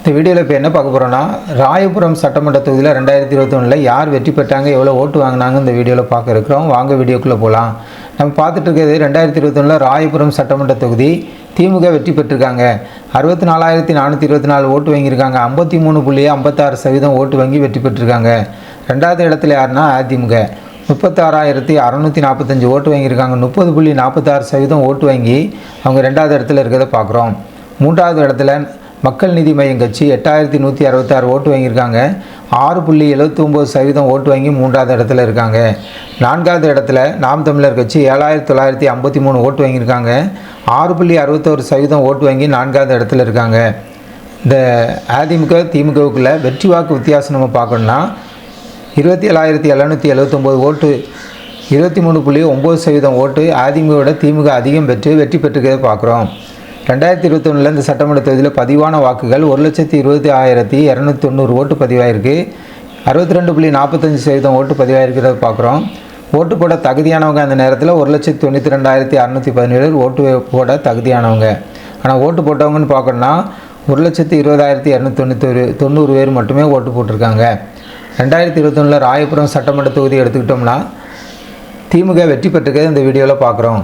இந்த வீடியோவில் இப்போ என்ன பார்க்க போகிறோன்னா, ராயபுரம் சட்டமன்ற தொகுதியில் 2021 யார் வெற்றி பெற்றாங்க, எவ்வளோ ஓட்டு வாங்கினாங்க இந்த வீடியோவில் பார்க்க இருக்கிறோம். வாங்க வீடியோக்குள்ளே போகலாம். நம்ம பார்த்துட்டு இருக்கிறது 2021 ராயபுரம் சட்டமன்ற தொகுதி திமுக வெற்றி பெற்றிருக்காங்க. 64,424 ஓட்டு வாங்கியிருக்காங்க. 53.56% ஓட்டு வாங்கி வெற்றி பெற்றிருக்காங்க. ரெண்டாவது இடத்துல யாருன்னா அதிமுக 36,645 ஓட்டு வாங்கியிருக்காங்க. 30.46% ஓட்டு வாங்கி அவங்க ரெண்டாவது இடத்துல இருக்கிறத பார்க்குறோம். மூன்றாவது இடத்துல மக்கள் நீதி மையம் கட்சி 8,166 ஓட்டு வாங்கியிருக்காங்க. 6.79% ஓட்டு வாங்கி மூன்றாவது இடத்துல இருக்காங்க. நான்காவது இடத்துல நாம் தமிழர் கட்சி 7,953 ஓட்டு வாங்கியிருக்காங்க. 6.61% ஓட்டு வாங்கி நான்காவது இடத்துல இருக்காங்க. இந்த அதிமுக திமுகவுக்குள்ள வெற்றி வாக்கு வித்தியாசம் நம்ம பார்க்கணுன்னா 27,779 ஓட்டு 23.9% ஓட்டு அதிமுகவோட திமுக அதிகம் பெற்று வெற்றி பெற்றிருக்கிறத பார்க்குறோம். 2021 இந்த சட்டமன்ற தொகுதியில் பதிவான வாக்குகள் 1,20,290 ஓட்டு பதிவாயிருக்கு. 62.45% ஓட்டு பதிவாயிருக்கிறத பார்க்குறோம். ஓட்டு போட தகுதியானவங்க அந்த நேரத்தில் 1,92,617 ஓட்டு போட தகுதியானவங்க. ஆனால் ஓட்டு போட்டவங்கன்னு பார்க்கணுன்னா 1,20,290 பேர் மட்டுமே ஓட்டு போட்டிருக்காங்க. 2021 ராயபுரம் சட்டமன்ற தொகுதி எடுத்துக்கிட்டோம்னா திமுக வெற்றி பெற்றிருக்கிறது இந்த வீடியோவில் பார்க்குறோம்.